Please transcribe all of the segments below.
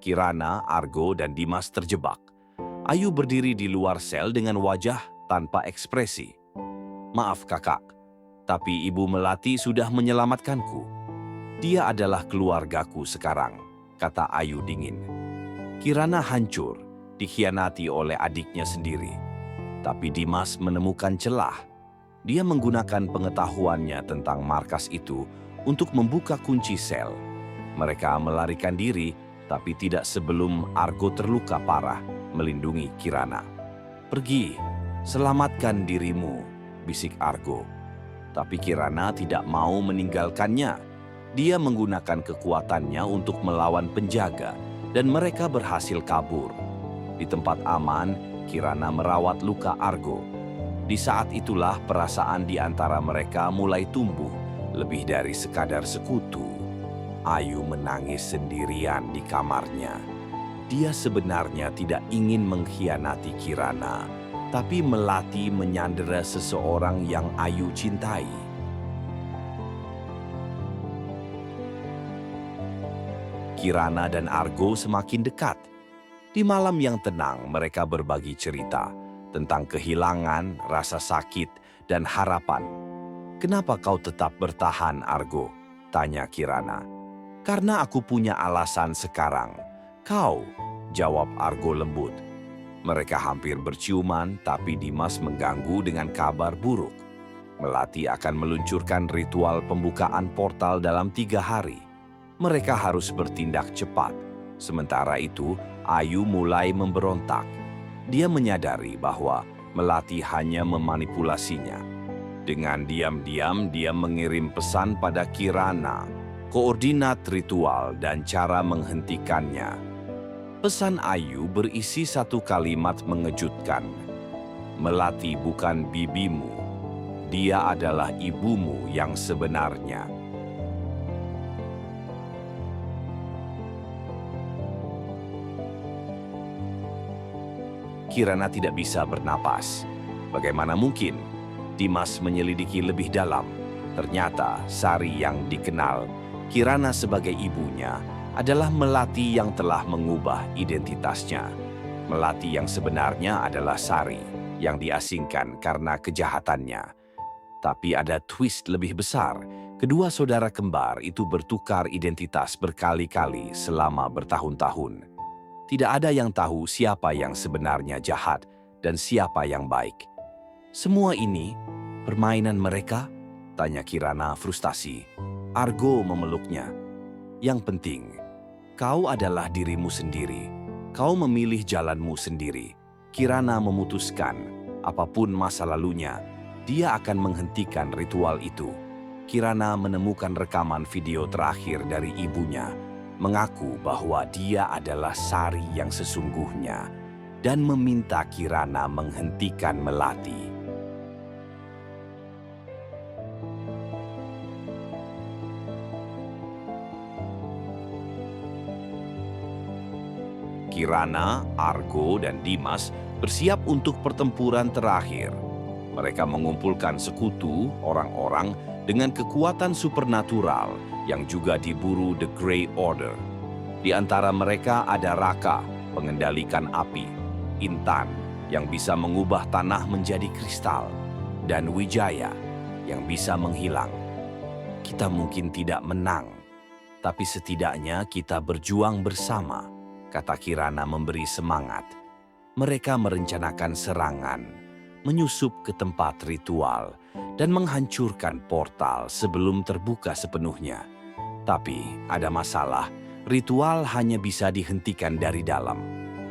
Kirana, Argo, dan Dimas terjebak. Ayu berdiri di luar sel dengan wajah tanpa ekspresi. "Maaf kakak, tapi Ibu Melati sudah menyelamatkanku. Dia adalah keluargaku sekarang," kata Ayu dingin. Kirana hancur, dikhianati oleh adiknya sendiri. Tapi Dimas menemukan celah. Dia menggunakan pengetahuannya tentang markas itu untuk membuka kunci sel. Mereka melarikan diri, tapi tidak sebelum Argo terluka parah melindungi Kirana. "Pergi, selamatkan dirimu," bisik Argo. Tapi Kirana tidak mau meninggalkannya. Dia menggunakan kekuatannya untuk melawan penjaga, dan mereka berhasil kabur. Di tempat aman, Kirana merawat luka Argo. Di saat itulah perasaan di antara mereka mulai tumbuh, lebih dari sekadar sekutu. Ayu menangis sendirian di kamarnya. Dia sebenarnya tidak ingin mengkhianati Kirana, tapi Melati menyandera seseorang yang Ayu cintai. Kirana dan Argo semakin dekat. Di malam yang tenang, mereka berbagi cerita tentang kehilangan, rasa sakit, dan harapan. "Kenapa kau tetap bertahan, Argo?" tanya Kirana. "Karena aku punya alasan sekarang." "Kau?" jawab Argo lembut. Mereka hampir berciuman, tapi Dimas mengganggu dengan kabar buruk. Melati akan meluncurkan ritual pembukaan portal dalam 3 hari. Mereka harus bertindak cepat. Sementara itu, Ayu mulai memberontak. Dia menyadari bahwa Melati hanya memanipulasinya. Dengan diam-diam, dia mengirim pesan pada Kirana, koordinat ritual dan cara menghentikannya. Pesan Ayu berisi satu kalimat mengejutkan. "Melati bukan bibimu. Dia adalah ibumu yang sebenarnya." Kirana tidak bisa bernapas. Bagaimana mungkin? Dimas menyelidiki lebih dalam. Ternyata Sari yang dikenal Kirana sebagai ibunya adalah Melati yang telah mengubah identitasnya. Melati yang sebenarnya adalah Sari yang diasingkan karena kejahatannya. Tapi ada twist lebih besar. Kedua saudara kembar itu bertukar identitas berkali-kali selama bertahun-tahun. Tidak ada yang tahu siapa yang sebenarnya jahat dan siapa yang baik. "Semua ini permainan mereka?" tanya Kirana frustasi. Argo memeluknya. "Yang penting, kau adalah dirimu sendiri. Kau memilih jalanmu sendiri." Kirana memutuskan, apapun masa lalunya, dia akan menghentikan ritual itu. Kirana menemukan rekaman video terakhir dari ibunya, mengaku bahwa dia adalah Sari yang sesungguhnya, dan meminta Kirana menghentikan Melati. Kirana, Argo, dan Dimas bersiap untuk pertempuran terakhir. Mereka mengumpulkan sekutu orang-orang dengan kekuatan supernatural yang juga diburu The Grey Order. Di antara mereka ada Raka, pengendalikan api, Intan, yang bisa mengubah tanah menjadi kristal, dan Wijaya, yang bisa menghilang. "Kita mungkin tidak menang, tapi setidaknya kita berjuang bersama," kata Kirana memberi semangat. Mereka merencanakan serangan, menyusup ke tempat ritual, dan menghancurkan portal sebelum terbuka sepenuhnya. Tapi ada masalah, ritual hanya bisa dihentikan dari dalam.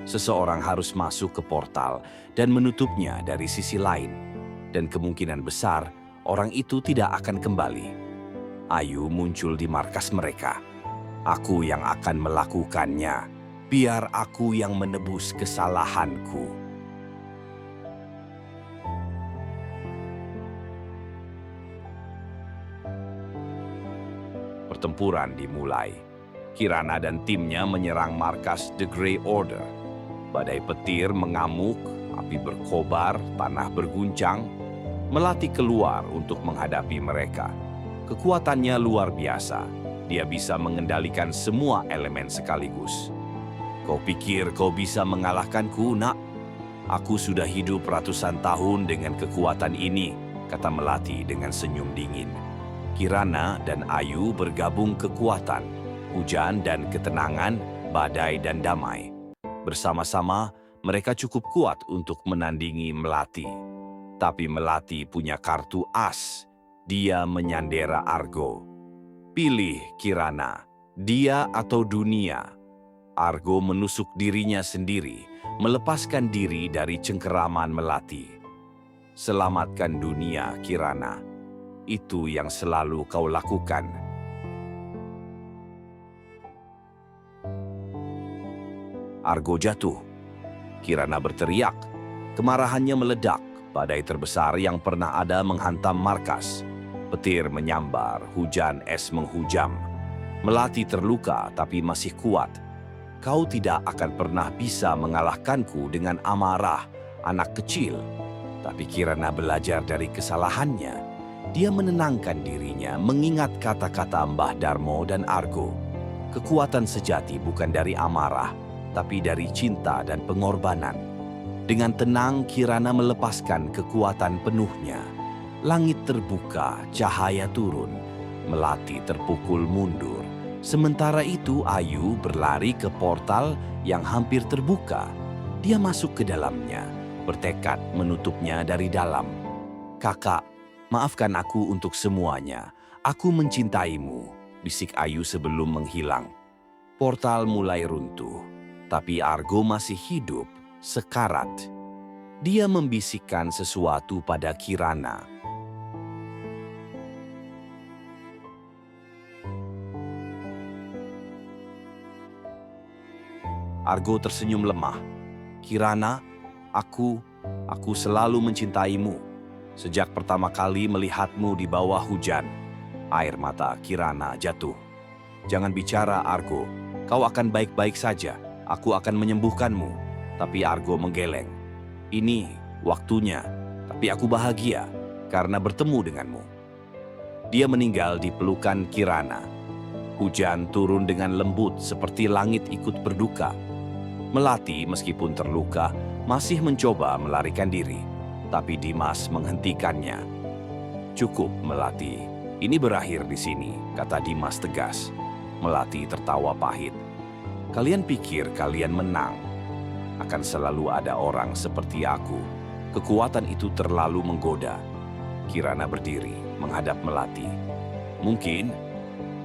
Seseorang harus masuk ke portal dan menutupnya dari sisi lain. Dan kemungkinan besar, orang itu tidak akan kembali. Ayu muncul di markas mereka. "Aku yang akan melakukannya. Biar aku yang menebus kesalahanku." Pertempuran dimulai. Kirana dan timnya menyerang markas The Grey Order. Badai petir mengamuk, api berkobar, tanah berguncang. Melati keluar untuk menghadapi mereka. Kekuatannya luar biasa. Dia bisa mengendalikan semua elemen sekaligus. Kau pikir kau bisa mengalahkanku, nak? Aku sudah hidup ratusan tahun dengan kekuatan ini, kata Melati dengan senyum dingin. Kirana dan Ayu bergabung kekuatan, hujan dan ketenangan, badai dan damai. Bersama-sama, mereka cukup kuat untuk menandingi Melati. Tapi Melati punya kartu as. Dia menyandera Argo. Pilih, Kirana, dia atau dunia. Argo menusuk dirinya sendiri, melepaskan diri dari cengkeraman Melati. Selamatkan dunia, Kirana. Itu yang selalu kau lakukan. Argo jatuh. Kirana berteriak. Kemarahannya meledak. Badai terbesar yang pernah ada menghantam markas. Petir menyambar, hujan es menghujam. Melati terluka tapi masih kuat. Kau tidak akan pernah bisa mengalahkanku dengan amarah, anak kecil. Tapi Kirana belajar dari kesalahannya. Dia menenangkan dirinya mengingat kata-kata Mbah Darmo dan Argo. Kekuatan sejati bukan dari amarah, tapi dari cinta dan pengorbanan. Dengan tenang, Kirana melepaskan kekuatan penuhnya. Langit terbuka, cahaya turun. Melati terpukul mundur. Sementara itu, Ayu berlari ke portal yang hampir terbuka. Dia masuk ke dalamnya, bertekad menutupnya dari dalam. Kakak, maafkan aku untuk semuanya. Aku mencintaimu, bisik Ayu sebelum menghilang. Portal mulai runtuh, tapi Argo masih hidup. Sekarat. Dia membisikkan sesuatu pada Kirana. Argo tersenyum lemah. Kirana, aku selalu mencintaimu. Sejak pertama kali melihatmu di bawah hujan. Air mata Kirana jatuh. Jangan bicara, Argo. Kau akan baik-baik saja. Aku akan menyembuhkanmu. Tapi Argo menggeleng. Ini waktunya, tapi aku bahagia karena bertemu denganmu. Dia meninggal di pelukan Kirana. Hujan turun dengan lembut seperti langit ikut berduka. Melati meskipun terluka masih mencoba melarikan diri, tapi Dimas menghentikannya. Cukup, Melati. Ini berakhir di sini, kata Dimas tegas. Melati tertawa pahit. Kalian pikir kalian menang? Akan selalu ada orang seperti aku. Kekuatan itu terlalu menggoda. Kirana berdiri, menghadap Melati. Mungkin,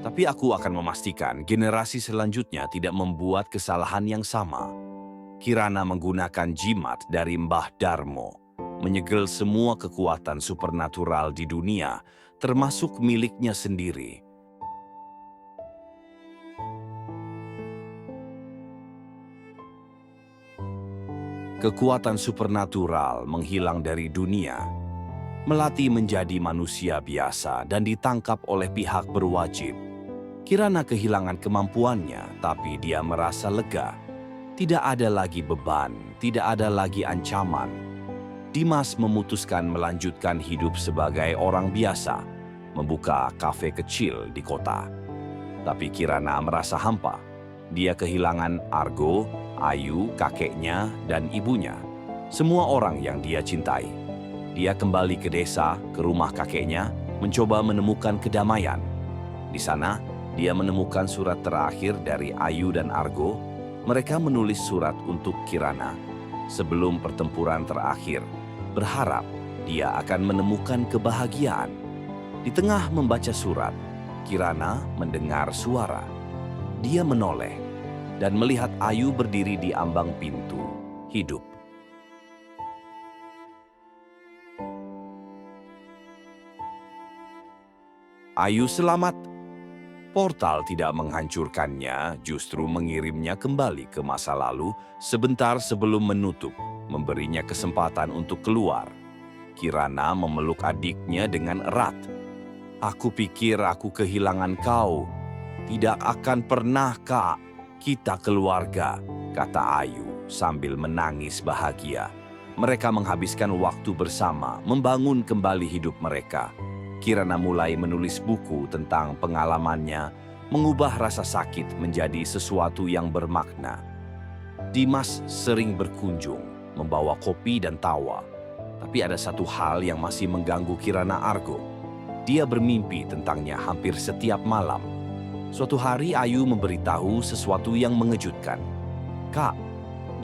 tapi aku akan memastikan generasi selanjutnya tidak membuat kesalahan yang sama. Kirana menggunakan jimat dari Mbah Darmo, menyegel semua kekuatan supernatural di dunia, termasuk miliknya sendiri. Kekuatan supernatural menghilang dari dunia. Melati menjadi manusia biasa dan ditangkap oleh pihak berwajib. Kirana kehilangan kemampuannya, tapi dia merasa lega. Tidak ada lagi beban, tidak ada lagi ancaman. Dimas memutuskan melanjutkan hidup sebagai orang biasa, membuka kafe kecil di kota. Tapi Kirana merasa hampa. Dia kehilangan Argo, Ayu, kakeknya, dan ibunya. Semua orang yang dia cintai. Dia kembali ke desa, ke rumah kakeknya, mencoba menemukan kedamaian. Di sana, dia menemukan surat terakhir dari Ayu dan Argo. Mereka menulis surat untuk Kirana sebelum pertempuran terakhir, berharap dia akan menemukan kebahagiaan. Di tengah membaca surat, Kirana mendengar suara. Dia menoleh dan melihat Ayu berdiri di ambang pintu, hidup. Ayu selamat. Portal tidak menghancurkannya, justru mengirimnya kembali ke masa lalu sebentar sebelum menutup, memberinya kesempatan untuk keluar. Kirana memeluk adiknya dengan erat. Aku pikir aku kehilangan kau. Tidak akan pernah, Kak. Kita keluarga, kata Ayu sambil menangis bahagia. Mereka menghabiskan waktu bersama, membangun kembali hidup mereka. Kirana mulai menulis buku tentang pengalamannya, mengubah rasa sakit menjadi sesuatu yang bermakna. Dimas sering berkunjung, membawa kopi dan tawa. Tapi ada satu hal yang masih mengganggu Kirana Argo. Dia bermimpi tentangnya hampir setiap malam. Suatu hari Ayu memberitahu sesuatu yang mengejutkan. "Kak,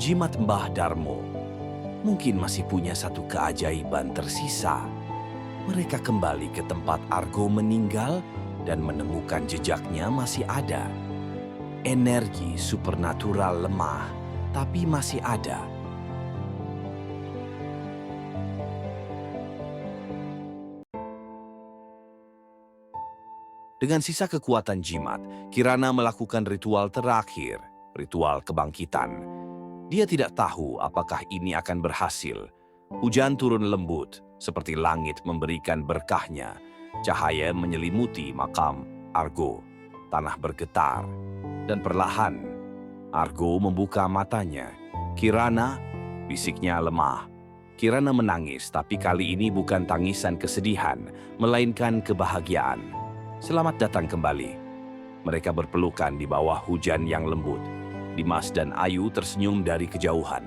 jimat Mbah Darmo mungkin masih punya satu keajaiban tersisa." Mereka kembali ke tempat Argo meninggal dan menemukan jejaknya masih ada. Energi supernatural lemah, tapi masih ada. Dengan sisa kekuatan jimat, Kirana melakukan ritual terakhir, ritual kebangkitan. Dia tidak tahu apakah ini akan berhasil. Hujan turun lembut, seperti langit memberikan berkahnya. Cahaya menyelimuti makam Argo. Tanah bergetar, dan perlahan Argo membuka matanya. "Kirana," bisiknya lemah. Kirana menangis, tapi kali ini bukan tangisan kesedihan, melainkan kebahagiaan. "Selamat datang kembali." Mereka berpelukan di bawah hujan yang lembut. Dimas dan Ayu tersenyum dari kejauhan.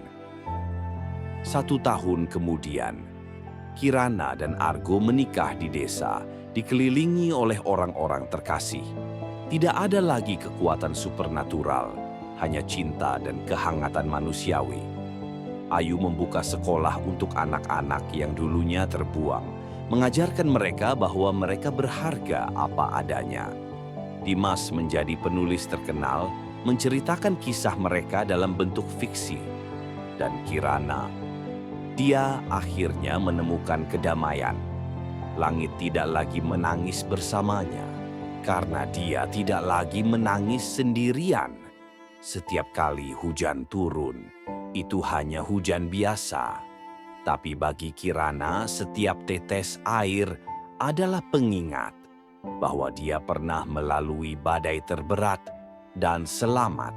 1 tahun kemudian, Kirana dan Argo menikah di desa, dikelilingi oleh orang-orang terkasih. Tidak ada lagi kekuatan supernatural, hanya cinta dan kehangatan manusiawi. Ayu membuka sekolah untuk anak-anak yang dulunya terbuang, mengajarkan mereka bahwa mereka berharga apa adanya. Dimas menjadi penulis terkenal, menceritakan kisah mereka dalam bentuk fiksi. Dan Kirana, dia akhirnya menemukan kedamaian. Langit tidak lagi menangis bersamanya, karena dia tidak lagi menangis sendirian. Setiap kali hujan turun, itu hanya hujan biasa. Tapi bagi Kirana, setiap tetes air adalah pengingat bahwa dia pernah melalui badai terberat dan selamat.